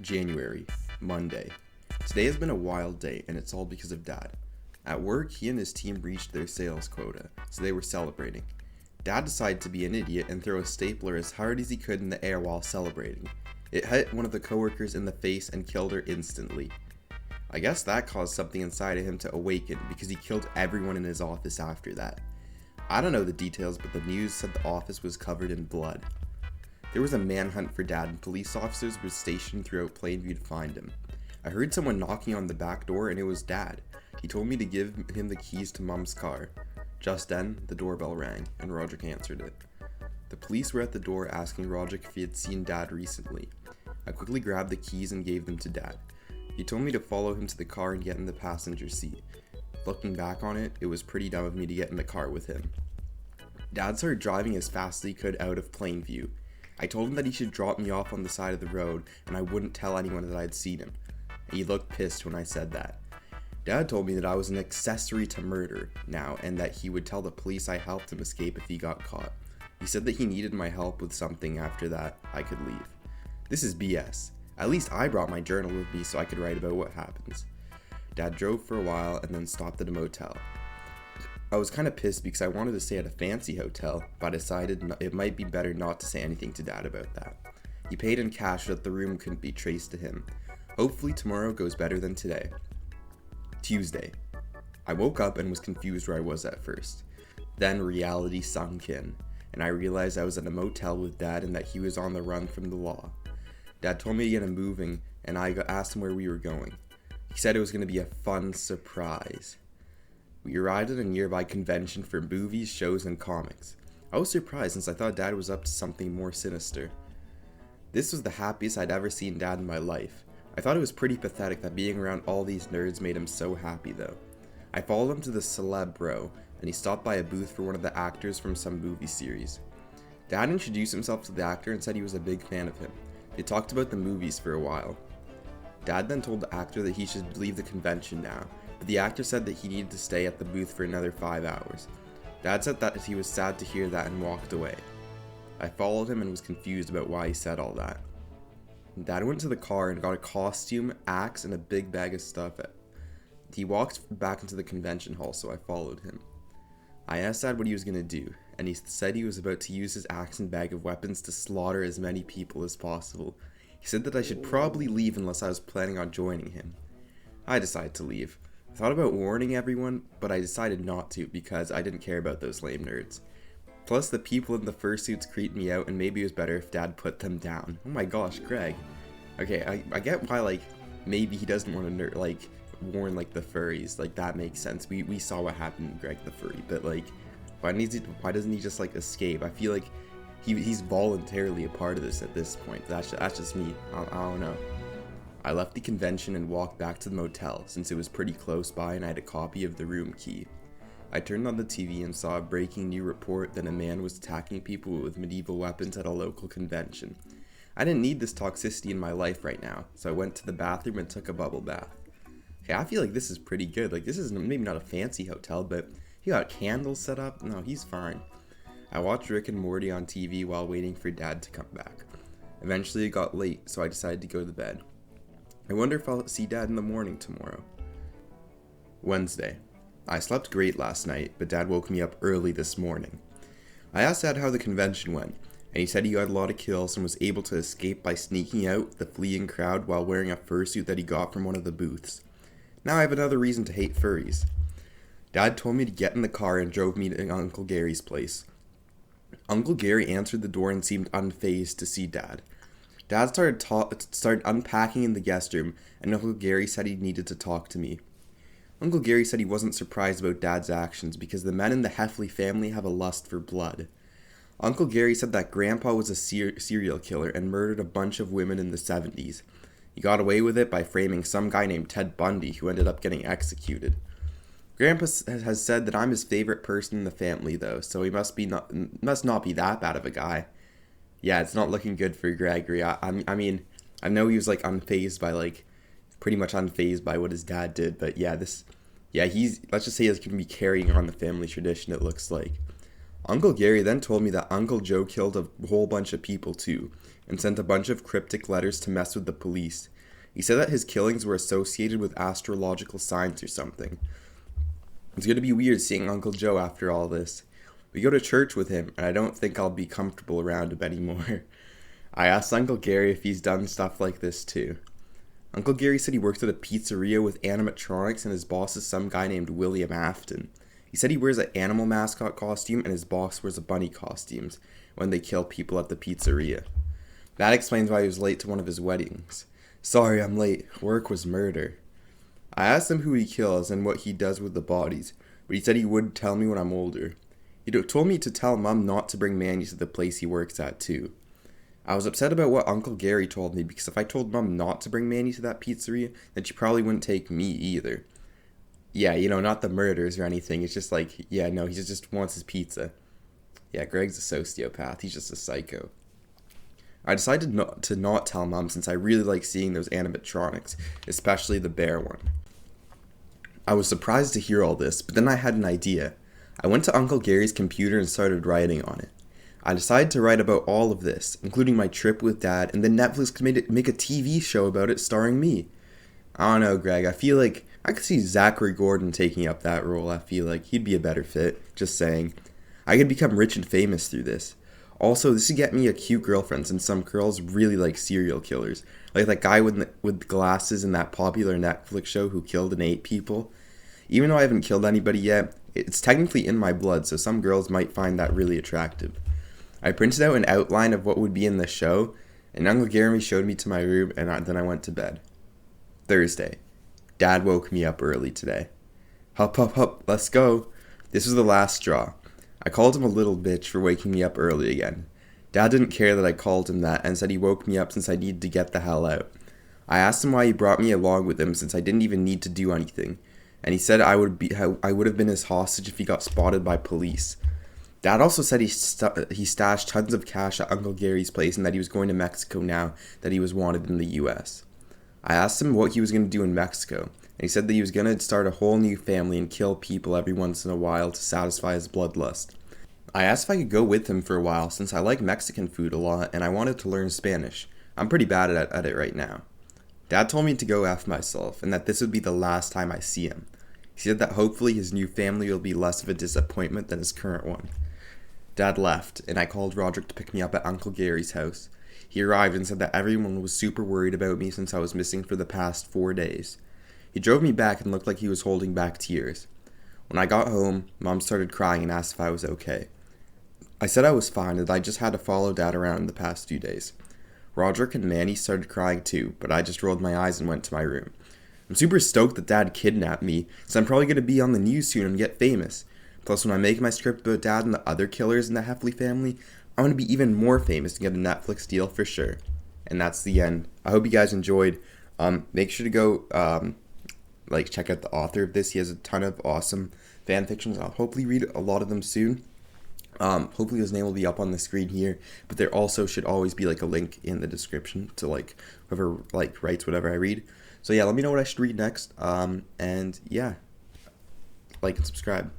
January, Monday. Today has been a wild day, and it's all because of Dad. At work, he and his team reached their sales quota, so they were celebrating. Dad decided to be an idiot and throw a stapler as hard as he could in the air while celebrating. It hit one of the coworkers in the face and killed her instantly. I guess that caused something inside of him to awaken because he killed everyone in his office after that. I don't know the details, but the news said the office was covered in blood. There was a manhunt for Dad, and police officers were stationed throughout Plainview to find him. I heard someone knocking on the back door, and it was Dad. He told me to give him the keys to Mom's car. Just then, the doorbell rang, and Roderick answered it. The police were at the door asking Roderick if he had seen Dad recently. I quickly grabbed the keys and gave them to Dad. He told me to follow him to the car and get in the passenger seat. Looking back on it, it was pretty dumb of me to get in the car with him. Dad started driving as fast as he could out of Plainview. I told him that he should drop me off on the side of the road and I wouldn't tell anyone that I had seen him. He looked pissed when I said that. Dad told me that I was an accessory to murder now and that he would tell the police I helped him escape if he got caught. He said that he needed my help with something after that I could leave. This is BS. At least I brought my journal with me so I could write about what happens. Dad drove for a while and then stopped at a motel. I was kind of pissed because I wanted to stay at a fancy hotel, but I decided it might be better not to say anything to Dad about that. He paid in cash so that the room couldn't be traced to him. Hopefully tomorrow goes better than today. Tuesday. I woke up and was confused where I was at first. Then reality sunk in, and I realized I was at a motel with Dad and that he was on the run from the law. Dad told me to get him moving, and I asked him where we were going. He said it was going to be a fun surprise. We arrived at a nearby convention for movies, shows, and comics. I was surprised since I thought Dad was up to something more sinister. This was the happiest I'd ever seen Dad in my life. I thought it was pretty pathetic that being around all these nerds made him so happy though. I followed him to the celeb row, and he stopped by a booth for one of the actors from some movie series. Dad introduced himself to the actor and said he was a big fan of him. They talked about the movies for a while. Dad then told the actor that he should leave the convention now, but the actor said that he needed to stay at the booth for another 5 hours. Dad said that he was sad to hear that and walked away. I followed him and was confused about why he said all that. Dad went to the car and got a costume, axe, and a big bag of stuff. He walked back into the convention hall, so I followed him. I asked Dad what he was going to do, and he said he was about to use his axe and bag of weapons to slaughter as many people as possible. He said that I should probably leave unless I was planning on joining him. I decided to leave. I thought about warning everyone, but I decided not to because I didn't care about those lame nerds. Plus, the people in the fursuits creeped me out, and maybe it was better if Dad put them down. Oh my gosh, Greg. Okay, I get why, maybe he doesn't want to, warn, the furries. That makes sense. We saw what happened to Greg the furry, but, why doesn't he just, escape? I feel like he's voluntarily a part of this at this point. That's just me. I don't know. I left the convention and walked back to the motel, since it was pretty close by and I had a copy of the room key. I turned on the TV and saw a breaking news report that a man was attacking people with medieval weapons at a local convention. I didn't need this toxicity in my life right now, so I went to the bathroom and took a bubble bath. Okay, I feel like this is pretty good. This is maybe not a fancy hotel, but he got candles set up. No, he's fine. I watched Rick and Morty on TV while waiting for Dad to come back. Eventually it got late, so I decided to go to bed. I wonder if I'll see Dad in the morning tomorrow. Wednesday. I slept great last night, but Dad woke me up early this morning. I asked Dad how the convention went, and he said he got a lot of kills and was able to escape by sneaking out the fleeing crowd while wearing a fursuit that he got from one of the booths. Now I have another reason to hate furries. Dad told me to get in the car and drove me to Uncle Gary's place. Uncle Gary answered the door and seemed unfazed to see Dad. Dad started unpacking in the guest room, and Uncle Gary said he needed to talk to me. Uncle Gary said he wasn't surprised about Dad's actions because the men in the Heffley family have a lust for blood. Uncle Gary said that Grandpa was a serial killer and murdered a bunch of women in the 70s. He got away with it by framing some guy named Ted Bundy who ended up getting executed. Grandpa has said that I'm his favorite person in the family though, so he must not be that bad of a guy. Yeah, it's not looking good for Gregory. I mean, I know he was unfazed by pretty much unfazed by what his dad did, but let's just say he's going to be carrying on the family tradition, it looks like. Uncle Gary then told me that Uncle Joe killed a whole bunch of people too, and sent a bunch of cryptic letters to mess with the police. He said that his killings were associated with astrological signs or something. It's gonna be weird seeing Uncle Joe after all this. We go to church with him, and I don't think I'll be comfortable around him anymore. I asked Uncle Gary if he's done stuff like this too. Uncle Gary said he works at a pizzeria with animatronics and his boss is some guy named William Afton. He said he wears an animal mascot costume and his boss wears a bunny costumes when they kill people at the pizzeria. That explains why he was late to one of his weddings. Sorry, I'm late. Work was murder. I asked him who he kills and what he does with the bodies, but he said he would tell me when I'm older. He told me to tell Mom not to bring Manny to the place he works at too. I was upset about what Uncle Gary told me because if I told Mom not to bring Manny to that pizzeria, then she probably wouldn't take me either. Yeah, not the murders or anything. It's just like, yeah, no, he just wants his pizza. Yeah, Greg's a sociopath. He's just a psycho. I decided to not tell Mom since I really like seeing those animatronics, especially the bear one. I was surprised to hear all this, but then I had an idea. I went to Uncle Gary's computer and started writing on it. I decided to write about all of this, including my trip with Dad, and then Netflix could make a TV show about it starring me. I don't know, Greg. I feel like I could see Zachary Gordon taking up that role. I feel like he'd be a better fit. Just saying. I could become rich and famous through this. Also, this would get me a cute girlfriend since some girls really like serial killers. Like that guy with glasses in that popular Netflix show who killed and ate people. Even though I haven't killed anybody yet, it's technically in my blood, so some girls might find that really attractive. I printed out an outline of what would be in the show, and Uncle Gary showed me to my room, and then I went to bed. Thursday. Dad woke me up early today. Hup, hup, hup, let's go. This was the last straw. I called him a little bitch for waking me up early again. Dad didn't care that I called him that and said he woke me up since I needed to get the hell out. I asked him why he brought me along with him since I didn't even need to do anything, and he said I would have been his hostage if he got spotted by police. Dad also said he stashed tons of cash at Uncle Gary's place and that he was going to Mexico now that he was wanted in the U.S. I asked him what he was going to do in Mexico, and he said that he was going to start a whole new family and kill people every once in a while to satisfy his bloodlust. I asked if I could go with him for a while since I like Mexican food a lot and I wanted to learn Spanish. I'm pretty bad at it right now. Dad told me to go F myself and that this would be the last time I see him. He said that hopefully his new family will be less of a disappointment than his current one. Dad left, and I called Roderick to pick me up at Uncle Gary's house. He arrived and said that everyone was super worried about me since I was missing for the past 4 days. He drove me back and looked like he was holding back tears. When I got home, Mom started crying and asked if I was okay. I said I was fine and that I just had to follow Dad around the past few days. Roderick and Manny started crying too, but I just rolled my eyes and went to my room. I'm super stoked that Dad kidnapped me, so I'm probably going to be on the news soon and get famous. Plus, when I make my script about Dad and the other killers in the Heffley family, I want to be even more famous and get a Netflix deal for sure. And that's the end. I hope you guys enjoyed. Make sure to go check out the author of this. He has a ton of awesome fan fictions. I'll hopefully read a lot of them soon. Hopefully his name will be up on the screen here, but there also should always be a link in the description to whoever writes whatever I read. So yeah, let me know what I should read next. And yeah, like and subscribe.